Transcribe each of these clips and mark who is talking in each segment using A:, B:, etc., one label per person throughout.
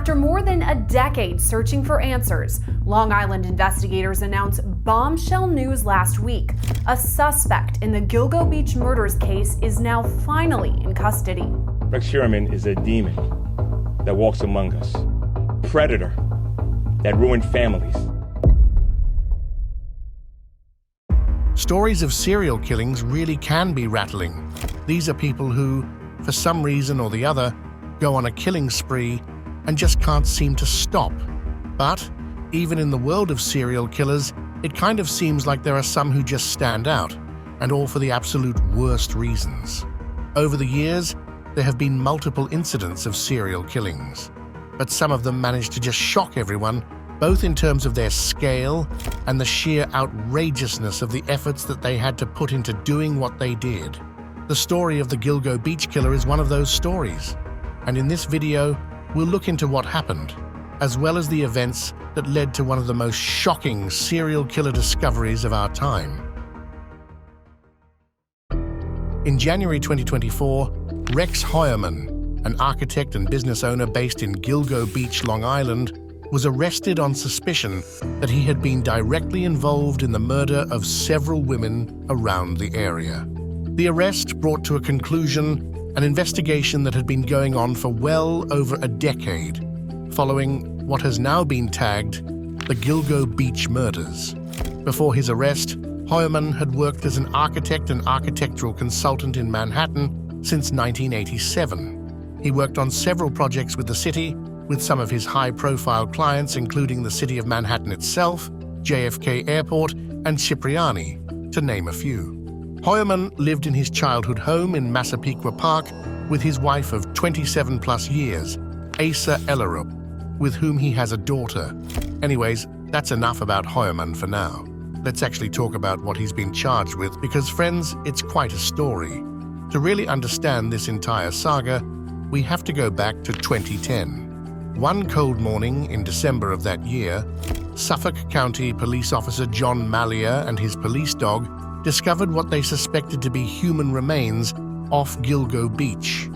A: After more than a decade searching for answers, Long Island investigators announced bombshell news last week. A suspect in the Gilgo Beach murders case is now finally in custody.
B: Rex Heuermann is a demon that walks among us, a predator that ruined families.
C: Stories of serial killings really can be rattling. These are people who, for some reason or the other, go on a killing spree and just can't seem to stop. But even in the world of serial killers, it kind of seems like there are some who just stand out, and all for the absolute worst reasons. Over the years, there have been multiple incidents of serial killings, but some of them manage to just shock everyone, both in terms of their scale and the sheer outrageousness of the efforts that they had to put into doing what they did. The story of the Gilgo Beach killer is one of those stories, and in this video, we'll look into what happened, as well as the events that led to one of the most shocking serial killer discoveries of our time. In January 2024, Rex Heuermann, an architect and business owner based in Gilgo Beach, Long Island, was arrested on suspicion that he had been directly involved in the murder of several women around the area. The arrest brought to a conclusion an investigation that had been going on for well over a decade, following what has now been tagged the Gilgo Beach murders. Before his arrest, Heuermann had worked as an architect and architectural consultant in Manhattan since 1987. He worked on several projects with the city, with some of his high-profile clients including the city of Manhattan itself, JFK Airport, and Cipriani, to name a few. Heuermann lived in his childhood home in Massapequa Park with his wife of 27-plus years, Asa Ellerup, with whom he has a daughter. Anyways, that's enough about Heuermann for now. Let's actually talk about what he's been charged with, because, friends, it's quite a story. To really understand this entire saga, we have to go back to 2010. One cold morning in December of that year, Suffolk County Police Officer John Mallia and his police dog discovered what they suspected to be human remains off Gilgo Beach.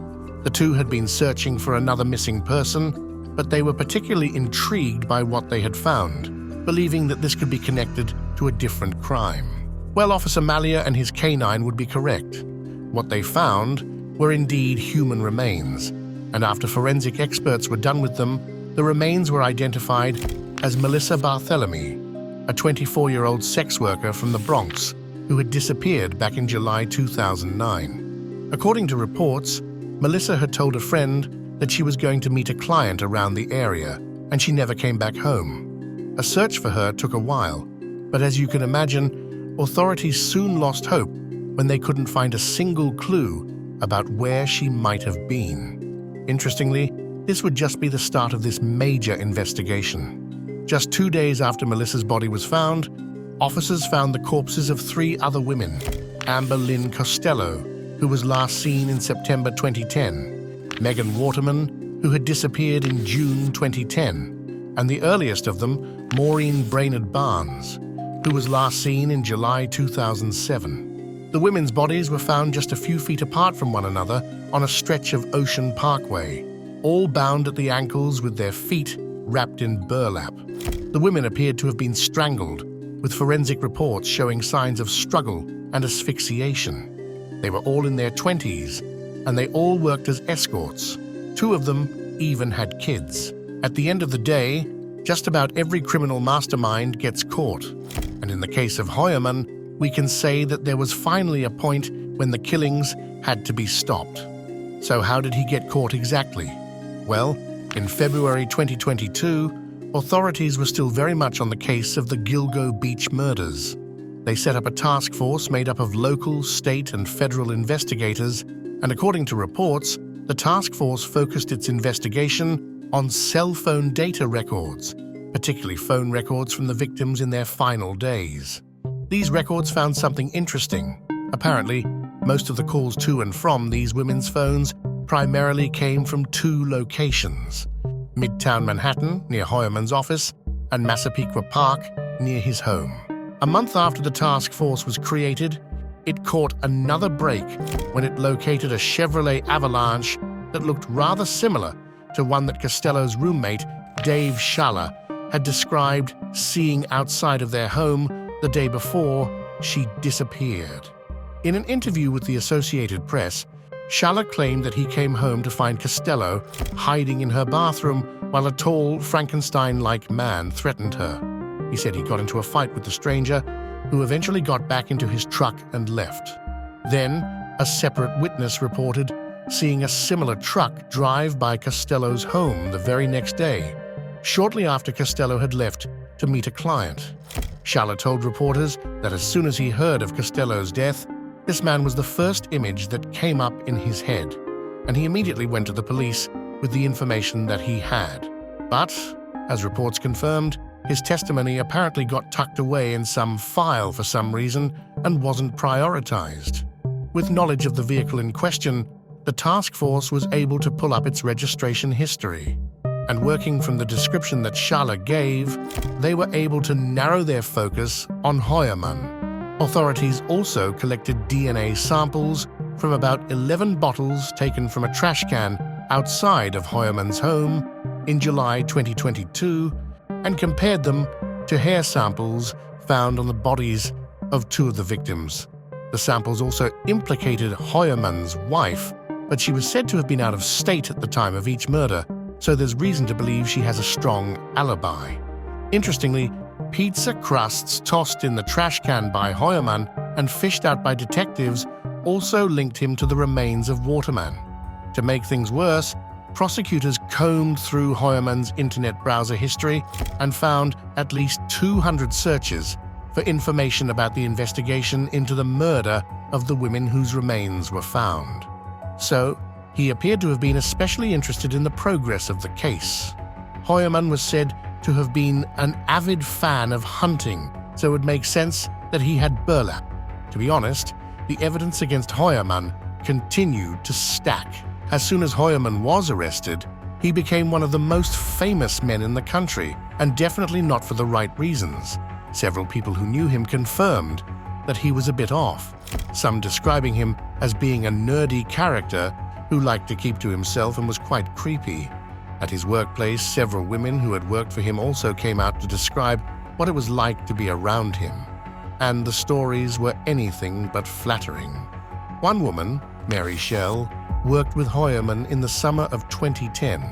C: The two had been searching for another missing person, but they were particularly intrigued by what they had found, believing that this could be connected to a different crime. Well, Officer Mallia and his canine would be correct. What they found were indeed human remains, and after forensic experts were done with them, the remains were identified as Melissa Barthelemy, a 24-year-old sex worker from the Bronx who had disappeared back in July 2009. According to reports, Melissa had told a friend that she was going to meet a client around the area, and she never came back home. A search for her took a while, but as you can imagine, authorities soon lost hope when they couldn't find a single clue about where she might have been. Interestingly, this would just be the start of this major investigation. Just 2 days after Melissa's body was found, officers found the corpses of 3 other women: Amber Lynn Costello, who was last seen in September 2010, Megan Waterman, who had disappeared in June 2010, and the earliest of them, Maureen Brainerd Barnes, who was last seen in July 2007. The women's bodies were found just a few feet apart from one another on a stretch of Ocean Parkway, all bound at the ankles with their feet wrapped in burlap. The women appeared to have been strangled, with forensic reports showing signs of struggle and asphyxiation. They were all in their 20s, and they all worked as escorts. 2 of them even had kids. At the end of the day, just about every criminal mastermind gets caught, and in the case of Heuermann, we can say that there was finally a point when the killings had to be stopped. So how did he get caught exactly? Well, in February 2022, authorities were still very much on the case of the Gilgo Beach murders. They set up a task force made up of local, state, and federal investigators, and according to reports, the task force focused its investigation on cell phone data records, particularly phone records from the victims in their final days. These records found something interesting. Apparently, most of the calls to and from these women's phones primarily came from 2 locations: Midtown Manhattan, near Heuermann's office, and Massapequa Park, near his home. A month after the task force was created, it caught another break when it located a Chevrolet Avalanche that looked rather similar to one that Costello's roommate, Dave Schaller, had described seeing outside of their home the day before she disappeared. In an interview with the Associated Press, Schaller claimed that he came home to find Costello hiding in her bathroom while a tall, Frankenstein-like man threatened her. He said he got into a fight with the stranger, who eventually got back into his truck and left. Then, a separate witness reported seeing a similar truck drive by Costello's home the very next day, shortly after Costello had left to meet a client. Schaller told reporters that as soon as he heard of Costello's death, this man was the first image that came up in his head, and he immediately went to the police with the information that he had. But, as reports confirmed, his testimony apparently got tucked away in some file for some reason and wasn't prioritized. With knowledge of the vehicle in question, the task force was able to pull up its registration history. And working from the description that Schaller gave, they were able to narrow their focus on Heuermann. Authorities also collected DNA samples from about 11 bottles taken from a trash can outside of Heuermann's home in July 2022 and compared them to hair samples found on the bodies of 2 of the victims. The samples also implicated Heuermann's wife, but she was said to have been out of state at the time of each murder, so there's reason to believe she has a strong alibi. Interestingly, pizza crusts tossed in the trash can by Heuermann and fished out by detectives also linked him to the remains of Waterman. To make things worse, prosecutors combed through Heuermann's internet browser history and found at least 200 searches for information about the investigation into the murder of the women whose remains were found. So, he appeared to have been especially interested in the progress of the case. Heuermann was said to have been an avid fan of hunting, so it would make sense that he had burlap. To be honest, the evidence against Heuermann continued to stack. As soon as Heuermann was arrested, he became one of the most famous men in the country, and definitely not for the right reasons. Several people who knew him confirmed that he was a bit off, some describing him as being a nerdy character who liked to keep to himself and was quite creepy. At his workplace, several women who had worked for him also came out to describe what it was like to be around him, and the stories were anything but flattering. One woman, Mary Schell, worked with Heuermann in the summer of 2010,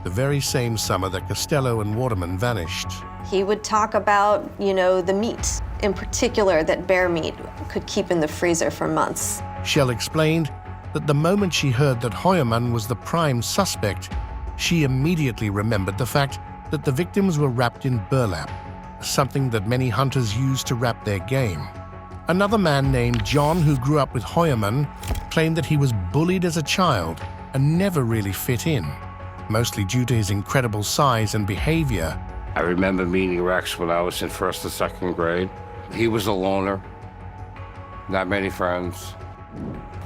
C: the very same summer that Costello and Waterman vanished.
D: He would talk about, the meat, in particular that bear meat could keep in the freezer for months.
C: Schell explained that the moment she heard that Heuermann was the prime suspect, she immediately remembered the fact that the victims were wrapped in burlap, something that many hunters use to wrap their game. Another man named John, who grew up with Heuermann, claimed that he was bullied as a child and never really fit in, mostly due to his incredible size and behavior.
E: I remember meeting Rex when I was in 1st or 2nd grade. He was a loner, not many friends.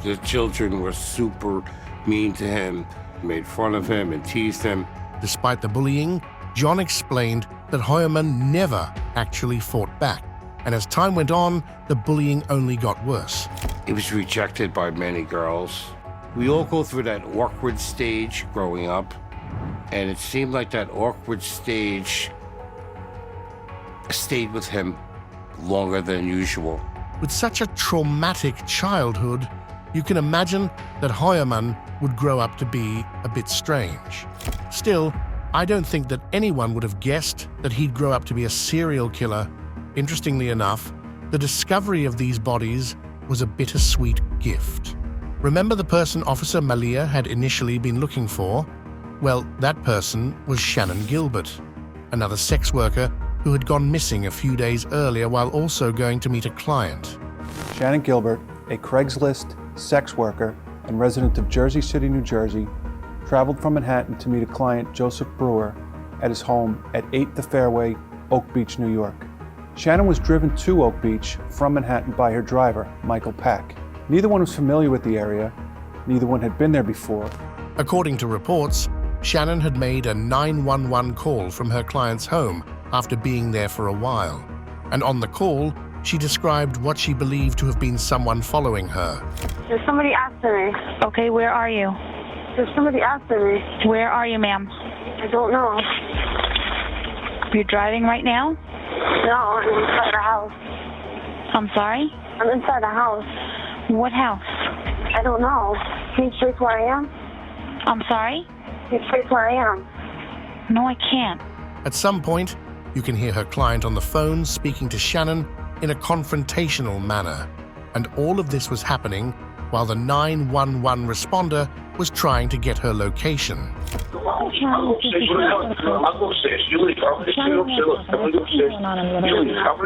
E: The children were super mean to him, made fun of him and teased him.
C: Despite the bullying, John explained that Heuermann never actually fought back, and as time went on, the bullying only got worse.
E: He was rejected by many girls. We all go through that awkward stage growing up, and it seemed like that awkward stage stayed with him longer than usual.
C: With such a traumatic childhood, you can imagine that Heuermann would grow up to be a bit strange. Still, I don't think that anyone would have guessed that he'd grow up to be a serial killer. Interestingly enough, the discovery of these bodies was a bittersweet gift. Remember the person Officer Malia had initially been looking for? Well, that person was Shannon Gilbert, another sex worker who had gone missing a few days earlier while also going to meet a client.
F: Shannon Gilbert, a Craigslist sex worker and resident of Jersey City, New Jersey, traveled from Manhattan to meet a client, Joseph Brewer, at his home at 8 The Fairway, Oak Beach, New York. Shannon was driven to Oak Beach from Manhattan by her driver, Michael Pack. Neither one was familiar with the area. Neither one had been there before.
C: According to reports, Shannon had made a 911 call from her client's home after being there for a while. And on the call, she described what she believed to have been someone following her.
G: There's somebody after me.
H: Okay, where are you?
G: There's somebody after me.
H: Where are you, ma'am?
G: I don't know.
H: You're driving right now?
G: No, I'm inside the house.
H: I'm sorry?
G: I'm inside the house.
H: What house?
G: I don't know. Can you trace where I am?
H: I'm sorry?
G: Can you trace where I am?
H: No, I can't.
C: At some point, you can hear her client on the phone speaking to Shannon in a confrontational manner. And all of this was happening while the 911 responder was trying to get her location.
I: I'll go upstairs. You leave. I'm going to go upstairs. You leave. I'm going to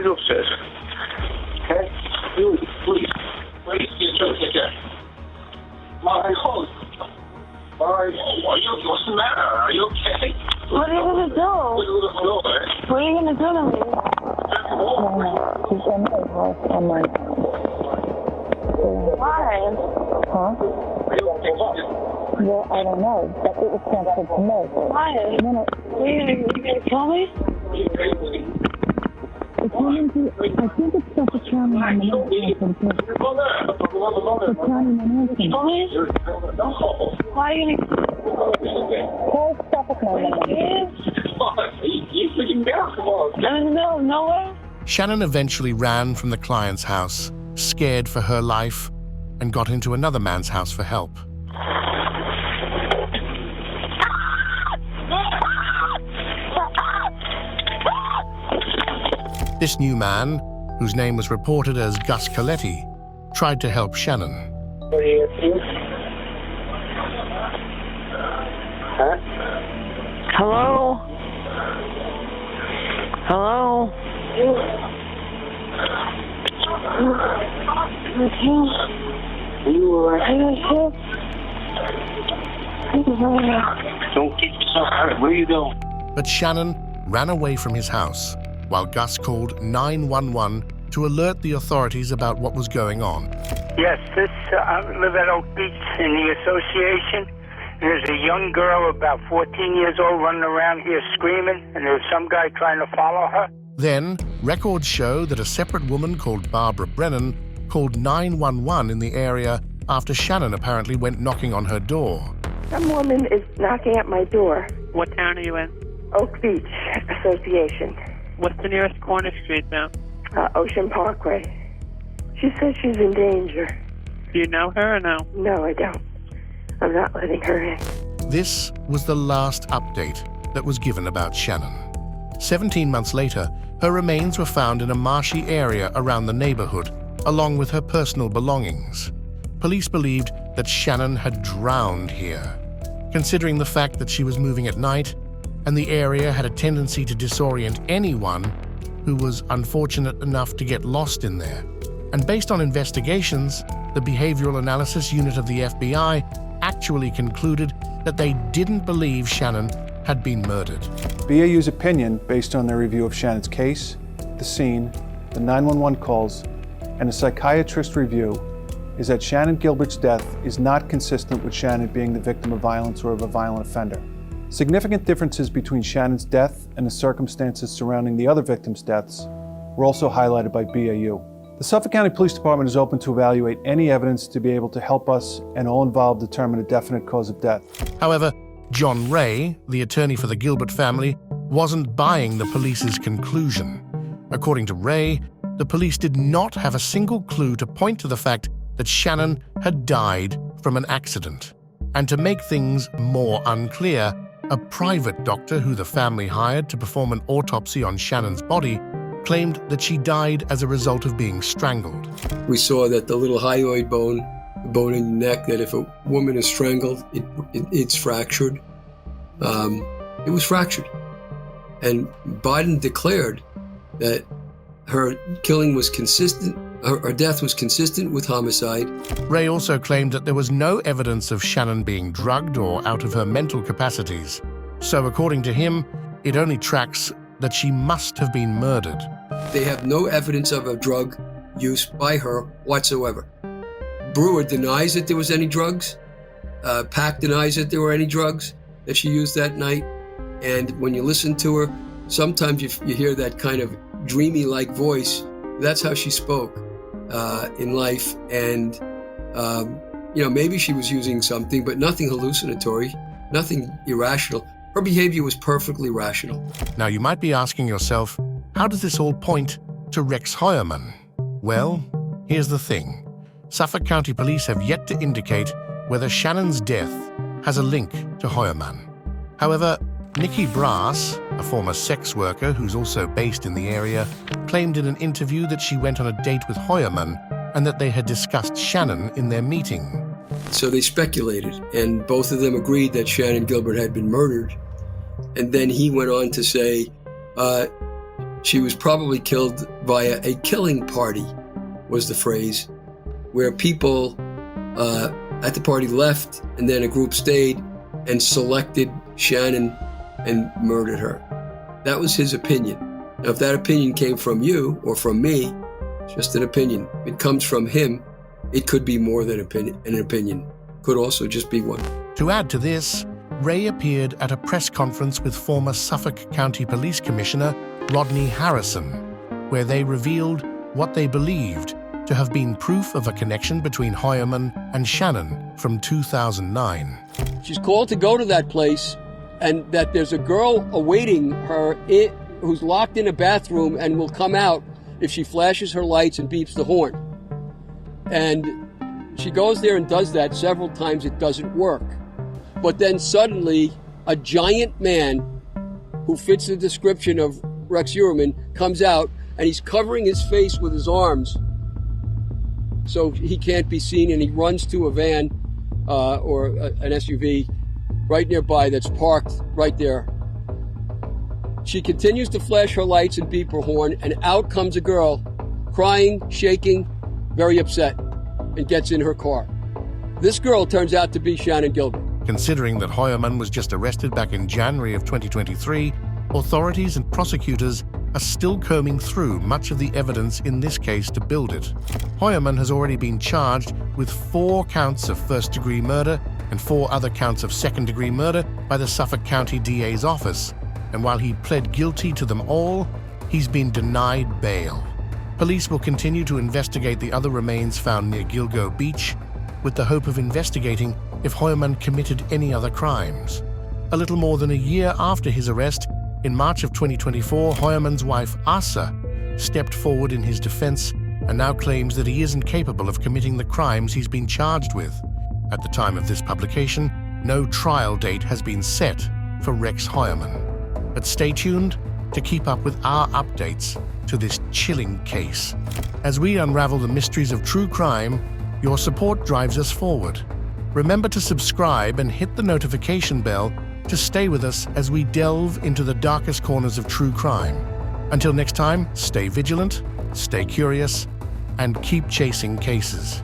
I: go upstairs. Okay? You leave. Please. Please. Get there. My hold. What's the matter? Are you okay?
G: What are you going to do? What are you going to do to me? Why?
H: Huh? Well, I don't know, but it was transferred to me.
G: Why?
H: No.
G: Are you going to kill me?
H: It's coming to, I think it's Suffolk County on the
G: Kill me? Why are you going to
H: Call Suffolk
G: I'm in the middle of nowhere.
C: Shannon eventually ran from the client's house, scared for her life, and got into another man's house for help. This new man, whose name was reported as Gus Coletti, tried to help Shannon.
H: Hello? Hello?
I: Don't get yourself hurt. Where you going?
C: But Shannon ran away from his house while Gus called 911 to alert the authorities about what was going on.
J: Yes, I live at Oak Beach in the association. There's a young girl about 14 years old running around here screaming, and there's some guy trying to follow her.
C: Then, records show that a separate woman called Barbara Brennan called 911 in the area after Shannon apparently went knocking on her door.
K: Some woman is knocking at my door.
L: What town are you in?
K: Oak Beach Association.
L: What's the nearest corner street, ma'am?
K: Ocean Parkway. She says she's in danger.
L: Do you know her or no?
K: No, I don't. I'm not letting her in.
C: This was the last update that was given about Shannon. 17 months later, her remains were found in a marshy area around the neighborhood, along with her personal belongings. Police believed that Shannon had drowned here, considering the fact that she was moving at night and the area had a tendency to disorient anyone who was unfortunate enough to get lost in there. And based on investigations, the Behavioral Analysis Unit of the FBI actually concluded that they didn't believe Shannon had been murdered.
F: BAU's opinion, based on their review of Shannon's case, the scene, the 911 calls, and a psychiatrist's review, is that Shannon Gilbert's death is not consistent with Shannon being the victim of violence or of a violent offender. Significant differences between Shannon's death and the circumstances surrounding the other victims' deaths were also highlighted by BAU. The Suffolk County Police Department is open to evaluate any evidence to be able to help us and all involved determine a definite cause of death.
C: However, John Ray, the attorney for the Gilbert family, wasn't buying the police's conclusion. According to Ray, the police did not have a single clue to point to the fact that Shannon had died from an accident. And to make things more unclear, a private doctor who the family hired to perform an autopsy on Shannon's body claimed that she died as a result of being strangled.
M: We saw that the little hyoid bone, the bone in the neck, that if a woman is strangled, it's fractured. It was fractured. And Biden declared that her killing was consistent, her death was consistent with homicide.
C: Ray also claimed that there was no evidence of Shannon being drugged or out of her mental capacities. So according to him, it only tracks that she must have been murdered.
M: They have no evidence of a drug use by her whatsoever. Brewer denies that there was any drugs. Pack denies that there were any drugs that she used that night. And when you listen to her, sometimes you hear that kind of dreamy-like voice. That's how she spoke in life. And maybe she was using something, but nothing hallucinatory, nothing irrational. Her behavior was perfectly rational.
C: Now, you might be asking yourself, how does this all point to Rex Heuermann? Well, here's the thing. Suffolk County Police have yet to indicate whether Shannon's death has a link to Heuermann. However, Nikki Brass, a former sex worker who's also based in the area, claimed in an interview that she went on a date with Heuermann and that they had discussed Shannon in their meeting.
M: So they speculated, and both of them agreed that Shannon Gilbert had been murdered. And then he went on to say she was probably killed via a killing party, was the phrase, where people at the party left and then a group stayed and selected Shannon and murdered her. That was his opinion. Now, if that opinion came from you or from me, it's just an opinion. If it comes from him, it could be more than an opinion. Could also just be one.
C: To add to this, Ray appeared at a press conference with former Suffolk County Police Commissioner Rodney Harrison, where they revealed what they believed to have been proof of a connection between Heuermann and Shannon from 2009.
M: She's called to go to that place, and that there's a girl awaiting her who's locked in a bathroom and will come out if she flashes her lights and beeps the horn. And she goes there and does that several times. It doesn't work. But then suddenly, a giant man who fits the description of Rex Heuermann comes out, and he's covering his face with his arms so he can't be seen, and he runs to a van or an SUV right nearby that's parked right there. She continues to flash her lights and beep her horn, and out comes a girl, crying, shaking, very upset, and gets in her car. This girl turns out to be Shannon Gilbert.
C: Considering that Heuermann was just arrested back in January of 2023, authorities and prosecutors are still combing through much of the evidence in this case to build it. Heuermann has already been charged with 4 counts of first-degree murder and 4 other counts of second-degree murder by the Suffolk County DA's office, and while he pled guilty to them all, he's been denied bail. Police will continue to investigate the other remains found near Gilgo Beach, with the hope of investigating if Heuermann committed any other crimes. A little more than a year after his arrest, in March of 2024, Heuermann's wife, Asa, stepped forward in his defense and now claims that he isn't capable of committing the crimes he's been charged with. At the time of this publication, no trial date has been set for Rex Heuermann. But stay tuned to keep up with our updates to this chilling case. As we unravel the mysteries of true crime, your support drives us forward. Remember to subscribe and hit the notification bell to stay with us as we delve into the darkest corners of true crime. Until next time, stay vigilant, stay curious, and keep chasing cases.